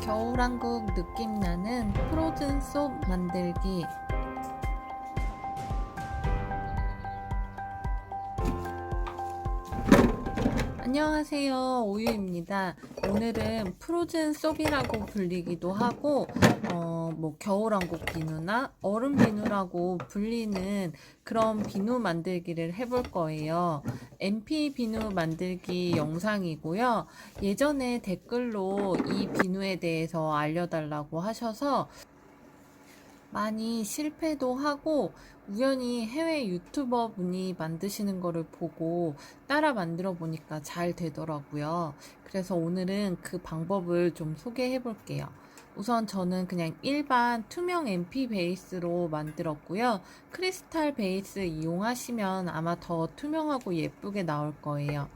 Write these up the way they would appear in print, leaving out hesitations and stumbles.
겨울왕국 느낌 나는 프로즌 속 만들기. 안녕하세요, 오유입니다. 오늘은 프로즌 솝이라고 불리기도 하고 겨울왕국 비누나 얼음 비누라고 불리는 그런 비누 만들기를 해볼 거예요. MP 비누 만들기 영상이고요. 예전에 댓글로 이 비누에 대해서 알려달라고 하셔서 많이 실패도 하고 우연히 해외 유튜버 분이 만드시는 거를 보고 따라 만들어 보니까 잘 되더라고요. 그래서 오늘은 그 방법을 좀 소개해 볼게요. 우선 저는 그냥 일반 투명 MP 베이스로 만들었고요. 크리스탈 베이스 이용하시면 아마 더 투명하고 예쁘게 나올 거예요.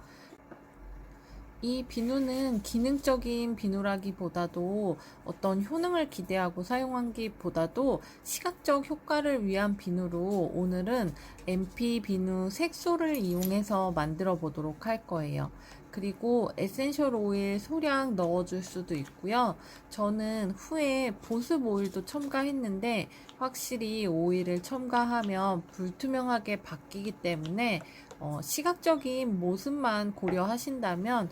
이 비누는 기능적인 비누라기보다도 어떤 효능을 기대하고 사용한기보다도 시각적 효과를 위한 비누로 오늘은 MP 비누 색소를 이용해서 만들어 보도록 할 거예요. 그리고 에센셜 오일 소량 넣어줄 수도 있고요. 저는 후에 보습 오일도 첨가했는데 확실히 오일을 첨가하면 불투명하게 바뀌기 때문에 시각적인 모습만 고려하신다면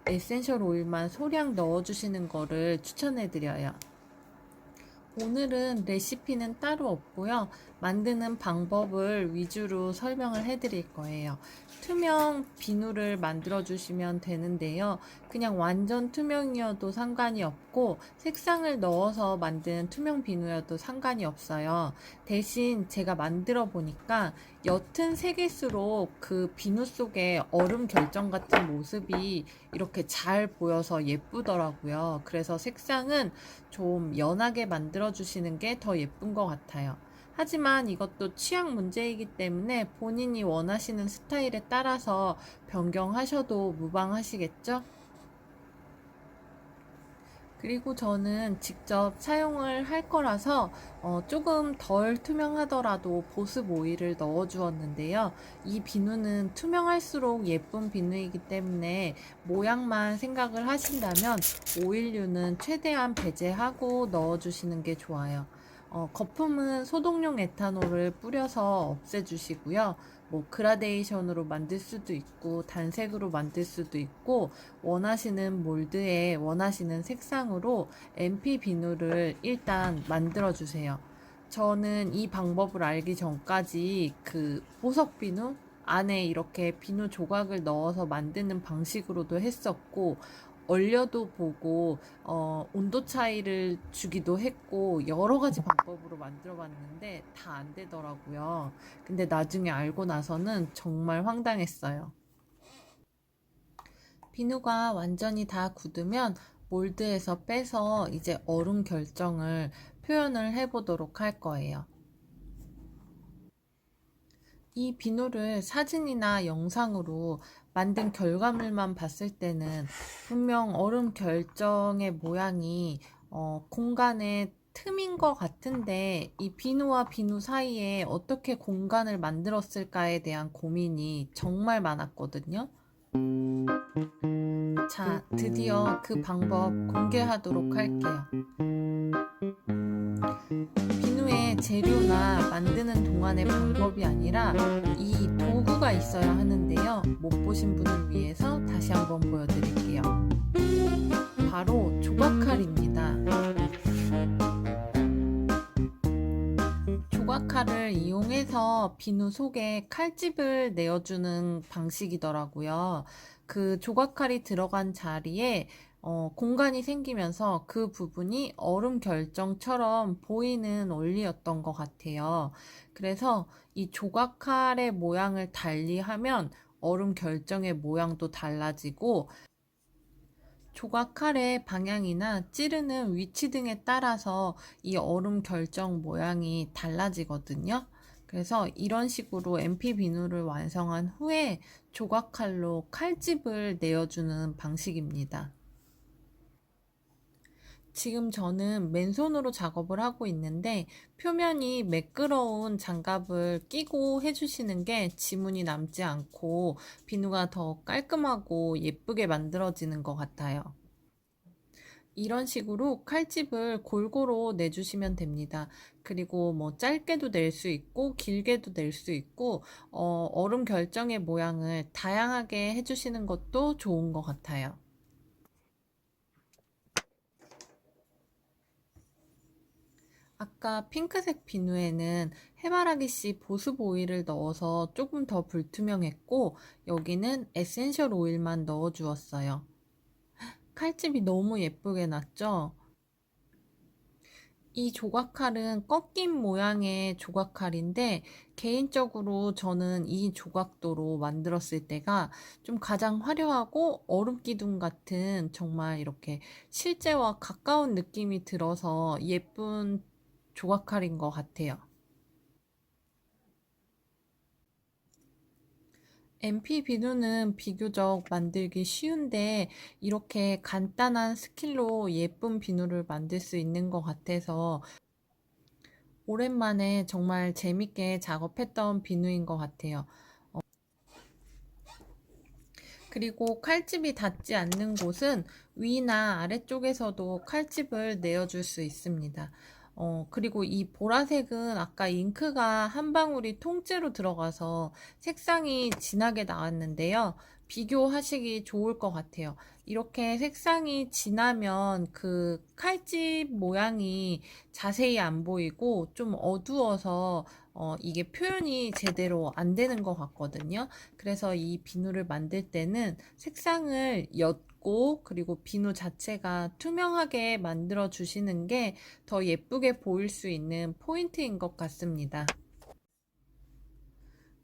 에센셜 오일만 소량 넣어주시는 거를 추천해드려요. 오늘은 레시피는 따로 없고요. 만드는 방법을 위주로 설명을 해드릴 거예요. 투명 비누를 만들어 주시면 되는데요. 그냥 완전 투명이어도 상관이 없고 색상을 넣어서 만든 투명 비누여도 상관이 없어요. 대신 제가 만들어 보니까 옅은 색일수록 그 비누 속에 얼음 결정 같은 모습이 이렇게 잘 보여서 예쁘더라고요. 그래서 색상은 좀 연하게 만들어 주시는 게 더 예쁜 것 같아요. 하지만 이것도 취향 문제이기 때문에 본인이 원하시는 스타일에 따라서 변경하셔도 무방하시겠죠? 그리고 저는 직접 사용을 할 거라서 조금 덜 투명하더라도 보습 오일을 넣어 주었는데요. 이 비누는 투명할수록 예쁜 비누이기 때문에 모양만 생각을 하신다면 오일류는 최대한 배제하고 넣어 주시는 게 좋아요. 거품은 소독용 에탄올을 뿌려서 없애주시고요. 뭐 그라데이션으로 만들 수도 있고 단색으로 만들 수도 있고 원하시는 몰드에 원하시는 색상으로 MP 비누를 일단 만들어 주세요. 저는 이 방법을 알기 전까지 그 보석 비누 안에 이렇게 비누 조각을 넣어서 만드는 방식으로도 했었고 얼려도 보고 온도 차이를 주기도 했고 여러 가지 방법으로 만들어 봤는데 다 안 되더라고요. 근데 나중에 알고 나서는 정말 황당했어요. 비누가 완전히 다 굳으면 몰드에서 빼서 이제 얼음 결정을 표현을 해 보도록 할 거예요. 이 비누를 사진이나 영상으로 만든 결과물만 봤을 때는 분명 얼음 결정의 모양이 공간의 틈인 것 같은데 이 비누와 비누 사이에 어떻게 공간을 만들었을까에 대한 고민이 정말 많았거든요. 자, 드디어 그 방법 공개하도록 할게요. 비누의 재료나 만드는 동안의 방법이 아니라 이 도구가 있어야 하는데요. 못 보신 분을 위해서 다시 한번 보여드릴게요. 바로 조각칼입니다. 조각칼을 이용해서 비누 속에 칼집을 내어주는 방식이더라고요. 그 조각칼이 들어간 자리에 공간이 생기면서 그 부분이 얼음 결정처럼 보이는 원리였던 것 같아요. 그래서 이 조각칼의 모양을 달리하면 얼음 결정의 모양도 달라지고 조각칼의 방향이나 찌르는 위치 등에 따라서 이 얼음 결정 모양이 달라지거든요. 그래서 이런 식으로 MP 비누를 완성한 후에 조각칼로 칼집을 내어주는 방식입니다. 지금 저는 맨손으로 작업을 하고 있는데 표면이 매끄러운 장갑을 끼고 해주시는 게 지문이 남지 않고 비누가 더 깔끔하고 예쁘게 만들어지는 것 같아요. 이런 식으로 칼집을 골고루 내주시면 됩니다. 그리고 뭐 짧게도 낼 수 있고 길게도 낼 수 있고 얼음 결정의 모양을 다양하게 해주시는 것도 좋은 것 같아요. 아까 핑크색 비누에는 해바라기 씨 보습 오일을 넣어서 조금 더 불투명했고 여기는 에센셜 오일만 넣어 주었어요. 칼집이 너무 예쁘게 났죠? 이 조각칼은 꺾인 모양의 조각칼인데 개인적으로 저는 이 조각도로 만들었을 때가 좀 가장 화려하고 얼음 기둥 같은 정말 이렇게 실제와 가까운 느낌이 들어서 예쁜 조각칼인 것 같아요. MP 비누는 비교적 만들기 쉬운데 이렇게 간단한 스킬로 예쁜 비누를 만들 수 있는 것 같아서 오랜만에 정말 재밌게 작업했던 비누인 것 같아요. 그리고 칼집이 닿지 않는 곳은 위나 아래쪽에서도 칼집을 내어줄 수 있습니다. 그리고 이 보라색은 아까 잉크가 한 방울이 통째로 들어가서 색상이 진하게 나왔는데요. 비교하시기 좋을 것 같아요. 이렇게 색상이 진하면 그 칼집 모양이 자세히 안 보이고 좀 어두워서 이게 표현이 제대로 안 되는 것 같거든요. 그래서 이 비누를 만들 때는 색상을 옅고 그리고 비누 자체가 투명하게 만들어 주시는 게 더 예쁘게 보일 수 있는 포인트인 것 같습니다.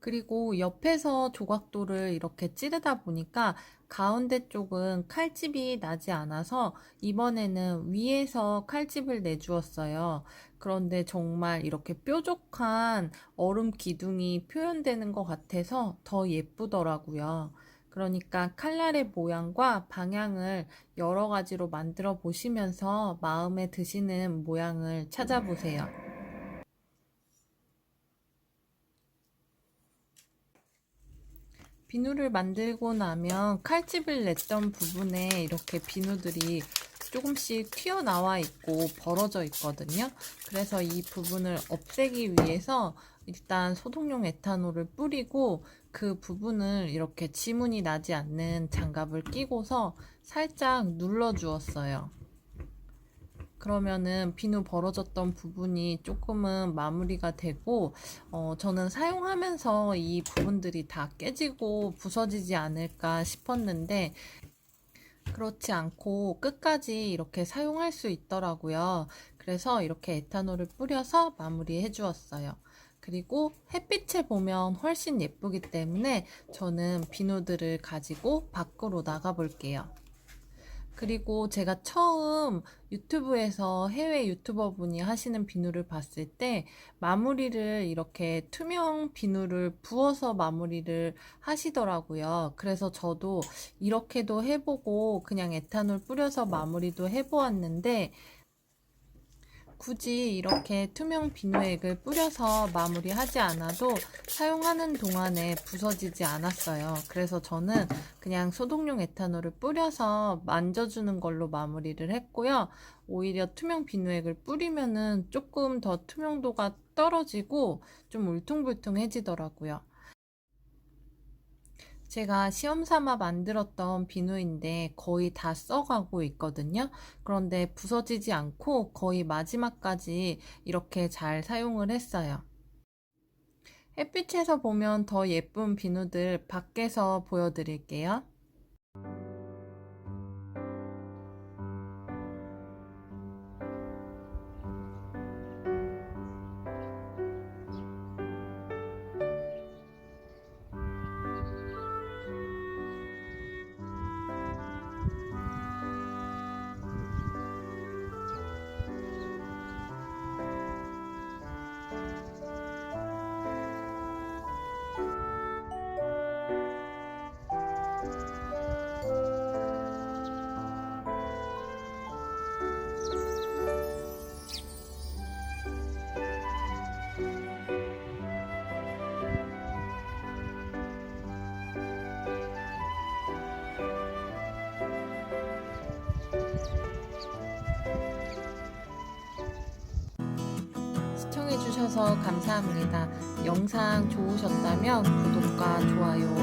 그리고 옆에서 조각도를 이렇게 찌르다 보니까 가운데 쪽은 칼집이 나지 않아서 이번에는 위에서 칼집을 내주었어요. 그런데 정말 이렇게 뾰족한 얼음 기둥이 표현되는 것 같아서 더 예쁘더라고요. 그러니까 칼날의 모양과 방향을 여러 가지로 만들어 보시면서 마음에 드시는 모양을 찾아보세요. 비누를 만들고 나면 칼집을 냈던 부분에 이렇게 비누들이 조금씩 튀어나와 있고 벌어져 있거든요. 그래서 이 부분을 없애기 위해서 일단 소독용 에탄올을 뿌리고 그 부분을 이렇게 지문이 나지 않는 장갑을 끼고서 살짝 눌러 주었어요. 그러면은 비누 벌어졌던 부분이 조금은 마무리가 되고 저는 사용하면서 이 부분들이 다 깨지고 부서지지 않을까 싶었는데 그렇지 않고 끝까지 이렇게 사용할 수 있더라고요. 그래서 이렇게 에탄올을 뿌려서 마무리해 주었어요. 그리고 햇빛에 보면 훨씬 예쁘기 때문에 저는 비누들을 가지고 밖으로 나가 볼게요. 그리고 제가 처음 유튜브에서 해외 유튜버 분이 하시는 비누를 봤을 때 마무리를 이렇게 투명 비누를 부어서 마무리를 하시더라고요. 그래서 저도 이렇게도 해보고 그냥 에탄올 뿌려서 마무리도 해보았는데 굳이 이렇게 투명 비누액을 뿌려서 마무리하지 않아도 사용하는 동안에 부서지지 않았어요. 그래서 저는 그냥 소독용 에탄올을 뿌려서 만져주는 걸로 마무리를 했고요. 오히려 투명 비누액을 뿌리면은 조금 더 투명도가 떨어지고 좀 울퉁불퉁해지더라고요. 제가 시험 삼아 만들었던 비누인데 거의 다 써가고 있거든요. 그런데 부서지지 않고 거의 마지막까지 이렇게 잘 사용을 했어요. 햇빛에서 보면 더 예쁜 비누들 밖에서 보여드릴게요. 시청해주셔서 감사합니다. 영상 좋으셨다면 구독과 좋아요